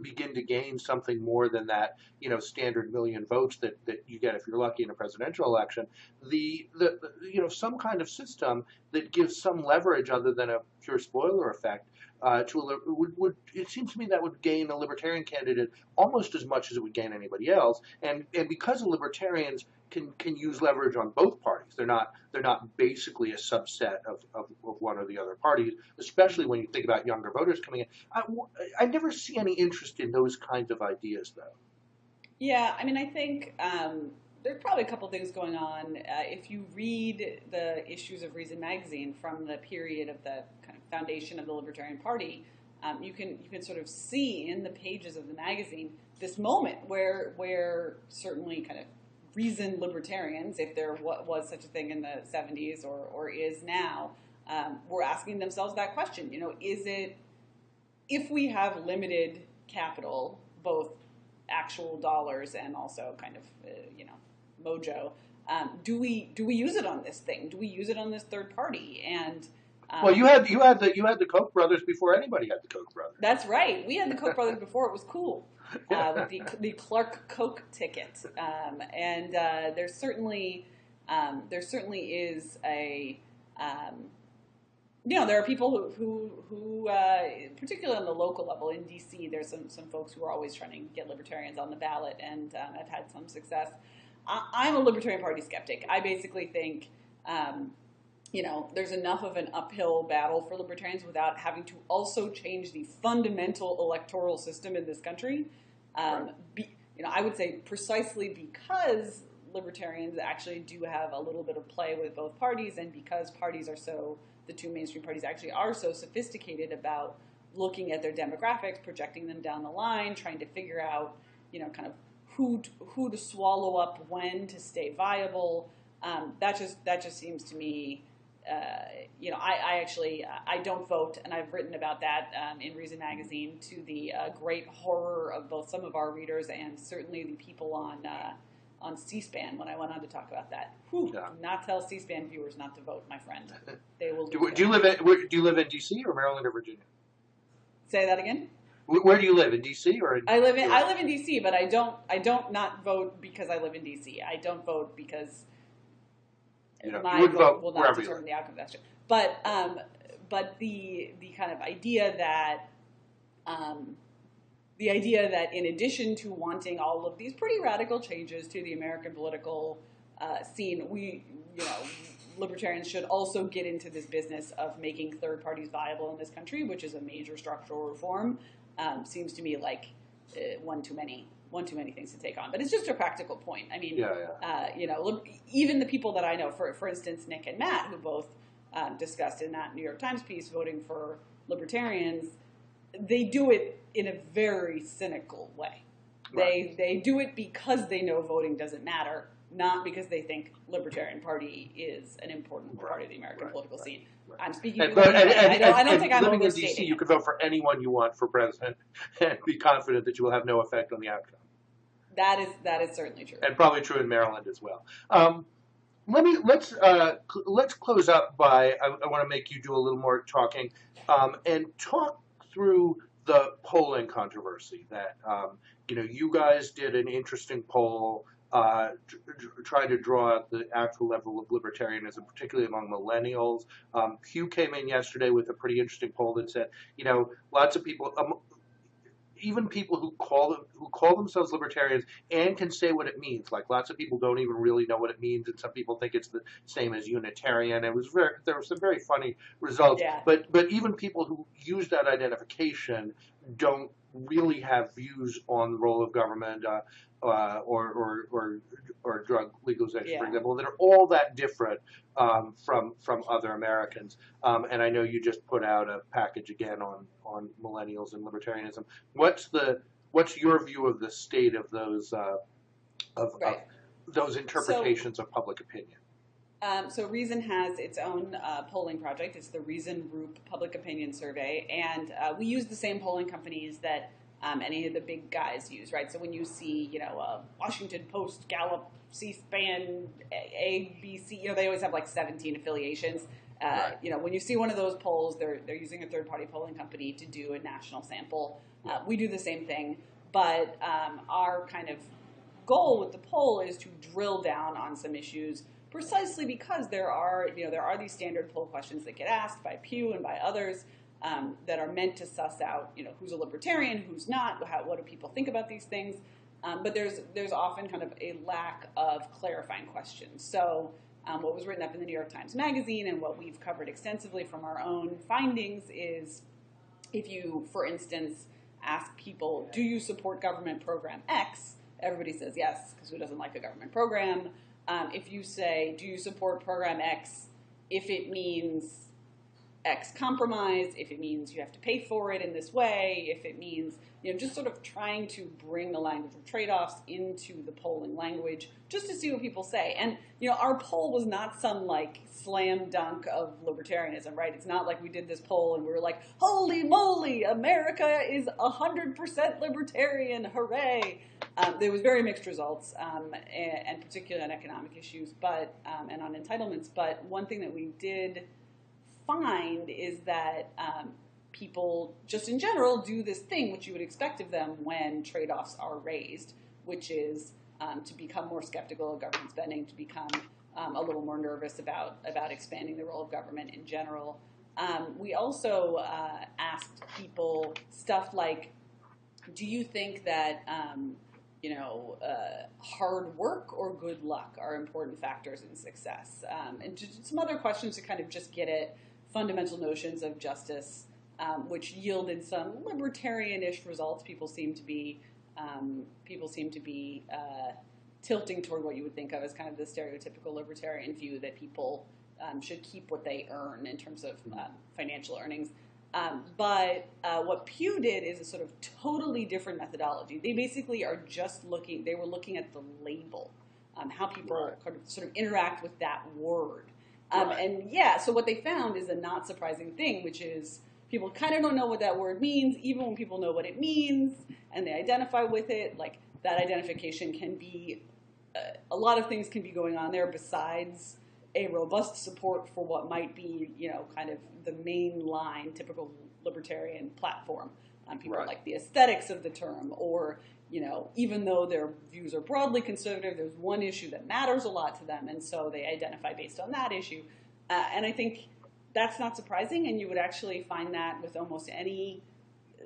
begin to gain something more than that, standard million votes that you get if you're lucky in a presidential election. Some kind of system that gives some leverage other than a pure spoiler effect would it seems to me that would gain a libertarian candidate almost as much as it would gain anybody else. And because the libertarians can use leverage on both parties, they're not basically a subset of one or the other parties, especially when you think about younger voters coming in. I never see any interest in those kinds of ideas, though. Yeah, I mean, I think there's probably a couple things going on. If you read the issues of Reason magazine from the period of the kind of foundation of the Libertarian Party, you can sort of see in the pages of the magazine this moment where certainly kind of reasoned libertarians, if there was such a thing in the 70s or is now, were asking themselves that question. Is it, if we have limited capital, both actual dollars and also kind of mojo, do we use it on this thing? Do we use it on this third party? And well, you had the Koch brothers before anybody had the Koch brothers. That's right. We had the Koch brothers before it was cool. With the Clark Koch ticket, and there certainly is a there are people who particularly on the local level in DC, there's some folks who are always trying to get libertarians on the ballot, and have had some success. I'm a Libertarian Party skeptic. I basically think there's enough of an uphill battle for libertarians without having to also change the fundamental electoral system in this country. I would say precisely because libertarians actually do have a little bit of play with both parties, and because the two mainstream parties actually are so sophisticated about looking at their demographics, projecting them down the line, trying to figure out, kind of who to swallow up when to stay viable. That just seems to me. I don't vote, and I've written about that in Reason magazine, to the great horror of both some of our readers and certainly the people on C-SPAN when I went on to talk about that. Do not tell C-SPAN viewers not to vote, my friend. They will. Do you live in D.C. or Maryland or Virginia? Say that again. Where do you live, in D.C. or? I live in D.C., but I don't not vote because I live in D.C. I don't vote because. My vote will not determine the outcome of that. But the kind of idea that in addition to wanting all of these pretty radical changes to the American political scene, libertarians should also get into this business of making third parties viable in this country, which is a major structural reform. Seems to me like one too many things to take on, but it's just a practical point. I mean, even the people that I know, for instance, Nick and Matt, who both discussed in that New York Times piece voting for libertarians, they do it in a very cynical way. Right. They do it because they know voting doesn't matter, not because they think Libertarian Party is an important part of the American political scene. Right. I'm speaking. I don't think I'm living in DC. You can vote for anyone you want for president and be confident that you will have no effect on the outcome. That is certainly true, and probably true in Maryland as well. Let's close up by I want to make you do a little more talking and talk through the polling controversy that you guys did an interesting poll. Trying to draw out the actual level of libertarianism, particularly among millennials. Pew came in yesterday with a pretty interesting poll that said, lots of people, even people who call themselves libertarians and can say what it means. Like lots of people don't even really know what it means, and some people think it's the same as Unitarian. There were some very funny results. Yeah. But even people who use that identification don't really have views on the role of government or drug legalization, for Yeah. example, that are all that different from other Americans. And I know you just put out a package again on millennials and libertarianism. What's your view of the state of those of Right. those So, interpretations of public opinion? so Reason has its own polling project. It's the Reason Group Public Opinion Survey, and we use the same polling companies that any of the big guys use, right? So when you see, Washington Post, Gallup, C-SPAN, ABC, they always have like 17 affiliations. Right. When you see one of those polls, they're using a third-party polling company to do a national sample. We do the same thing, but our kind of goal with the poll is to drill down on some issues precisely because there are these standard poll questions that get asked by Pew and by others that are meant to suss out, who's a libertarian, who's not, what do people think about these things. But there's often kind of a lack of clarifying questions. So what was written up in the New York Times Magazine and what we've covered extensively from our own findings is if you, for instance, ask people, do you support government program X? Everybody says yes, because who doesn't like a government program? If you say, do you support program X if it means X compromise, if it means you have to pay for it in this way, if it means, just sort of trying to bring the language of trade-offs into the polling language just to see what people say. And, our poll was not some like slam dunk of libertarianism, right? It's not like we did this poll and we were like, holy moly, America is 100% libertarian, hooray. There was very mixed results, and particularly on economic issues, but and on entitlements. But one thing that we did find is that people, just in general, do this thing which you would expect of them when trade-offs are raised, which is to become more skeptical of government spending, to become a little more nervous about expanding the role of government in general. We also asked people stuff like, do you think that hard work or good luck are important factors in success? And just some other questions to kind of just get at fundamental notions of justice, which yielded some libertarian-ish results. People seem to be tilting toward what you would think of as kind of the stereotypical libertarian view that people should keep what they earn in terms of financial earnings. But what Pew did is a sort of totally different methodology. They basically are just they were looking at the label, how people kind of sort of interact with that word. And so what they found is a not surprising thing, which is people kind of don't know what that word means, even when people know what it means and they identify with it. Like that identification can be, a lot of things can be going on there besides a robust support for what might be, kind of the mainline typical libertarian platform. People like the aesthetics of the term, or, even though their views are broadly conservative, there's one issue that matters a lot to them, and so they identify based on that issue. And I think that's not surprising, and you would actually find that with almost any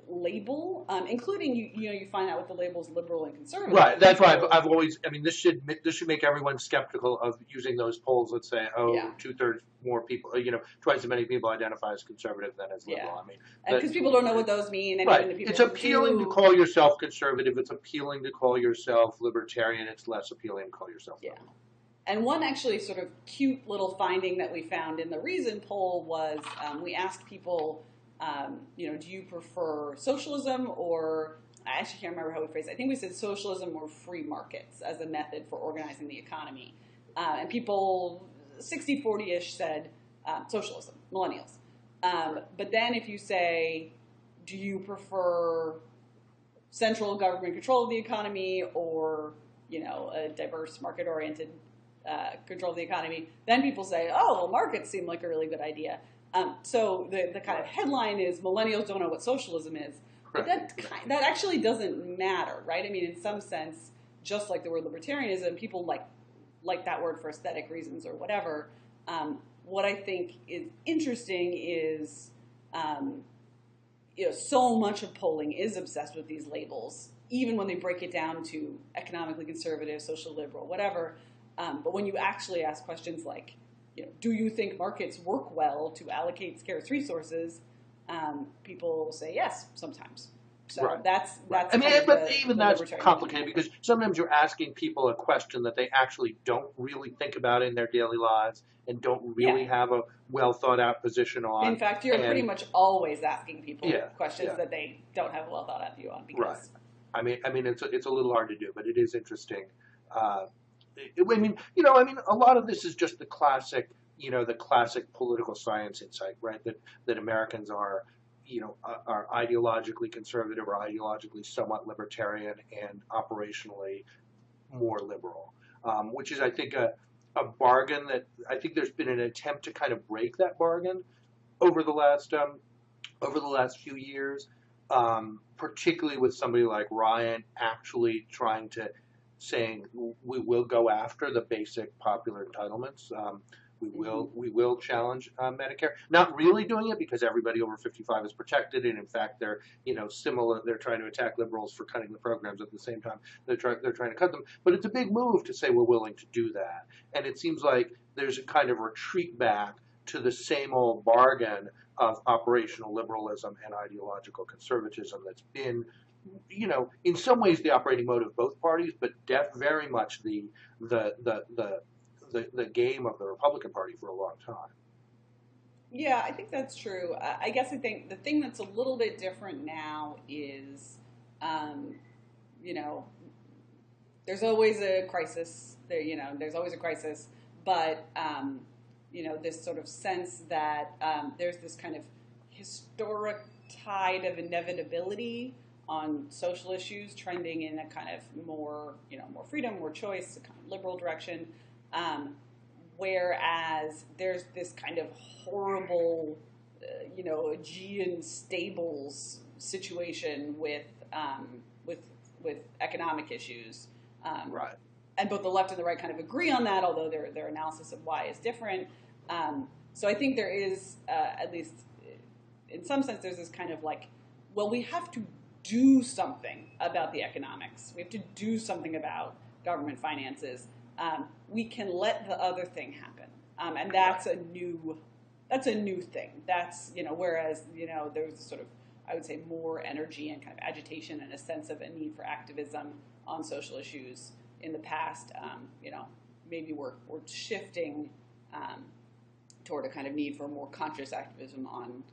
label, including you find out with the labels liberal and conservative. Right. That's why I've always. I mean, this should make everyone skeptical of using those polls that say, 2/3 more people, twice as many people identify as conservative than as liberal. I mean, because people don't know what those mean. And right. Even the people it's appealing to call yourself conservative. It's appealing to call yourself libertarian. It's less appealing to call yourself liberal. And one actually sort of cute little finding that we found in the Reason poll was we asked people, do you prefer socialism or, I actually can't remember how we phrased it. I think we said socialism or free markets as a method for organizing the economy. And people, 60-40-ish said socialism, millennials. But then if you say, do you prefer central government control of the economy or, a diverse market-oriented control of the economy, then people say, oh, well, markets seem like a really good idea. So the kind of headline is millennials don't know what socialism is. But that actually doesn't matter, right? I mean, in some sense, just like the word libertarianism, people like that word for aesthetic reasons or whatever. What I think is interesting is, so much of polling is obsessed with these labels, even when they break it down to economically conservative, social liberal, whatever. But when you actually ask questions like, do you think markets work well to allocate scarce resources? People say yes, sometimes. So Right. that's I mean, kind of but the even the that's libertarian complicated dynamic. because sometimes you're asking people a question that they actually don't really think about in their daily lives and don't Yeah. really have a well thought out position In on. fact, you're pretty And much always asking people yeah, questions yeah, that they don't have a well thought out view on right. because I mean, it's a little hard to do, but it is interesting. Uh, I mean, a lot of this is just the classic political science insight, right? That Americans are ideologically conservative or ideologically somewhat libertarian and operationally more liberal, which is, I think, a bargain that I think there's been an attempt to kind of break that bargain over the last few years, particularly with somebody like Ryan actually trying to saying we will go after the basic popular entitlements. We will challenge Medicare. Not really doing it because everybody over 55 is protected, and in fact they're similar. They're trying to attack liberals for cutting the programs at the same time. They're trying to cut them, but it's a big move to say we're willing to do that. And it seems like there's a kind of retreat back to the same old bargain of operational liberalism and ideological conservatism that's been, in some ways the operating mode of both parties, but very much the game of the Republican Party for a long time. yeah, I think that's true. I guess I think the thing that's a little bit different now is, um, you know, there's always a crisis. There's always a crisis, but this sort of sense that there's this kind of historic tide of inevitability on social issues trending in a kind of more freedom, more choice, a kind of liberal direction. Whereas there's this kind of horrible, Aegean stables situation with economic issues. Right. And both the left and the right kind of agree on that, although their analysis of why is different. So I think there is, at least in some sense, there's this kind of like, well, we have to do something about the economics. We have to do something about government finances. We can let the other thing happen, and that's a new thing. That's whereas there was sort of, I would say, more energy and kind of agitation and a sense of a need for activism on social issues in the past. Maybe we're shifting toward a kind of need for more conscious activism on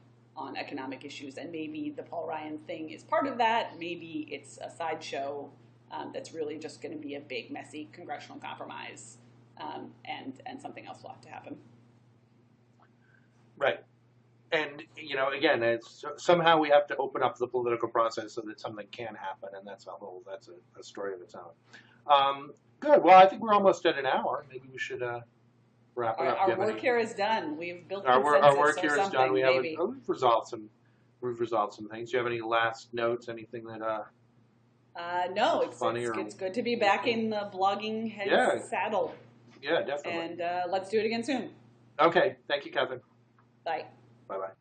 economic issues, and maybe the Paul Ryan thing is part of that. Maybe it's a sideshow that's really just going to be a big, messy congressional compromise, and something else will have to happen. Right. And again, somehow we have to open up the political process so that something can happen, and that's a story of its own. Good. Well, I think we're almost at an hour. Maybe we should wrap it up. Our work here is done. We've built our consensus work or here is something. done. Maybe. We've resolved some things. Do you have any last notes? Anything that no, funny it's good to be back in the blogging head saddle. Yeah, definitely. And let's do it again soon. Okay. Thank you, Catherine. Bye. Bye-bye.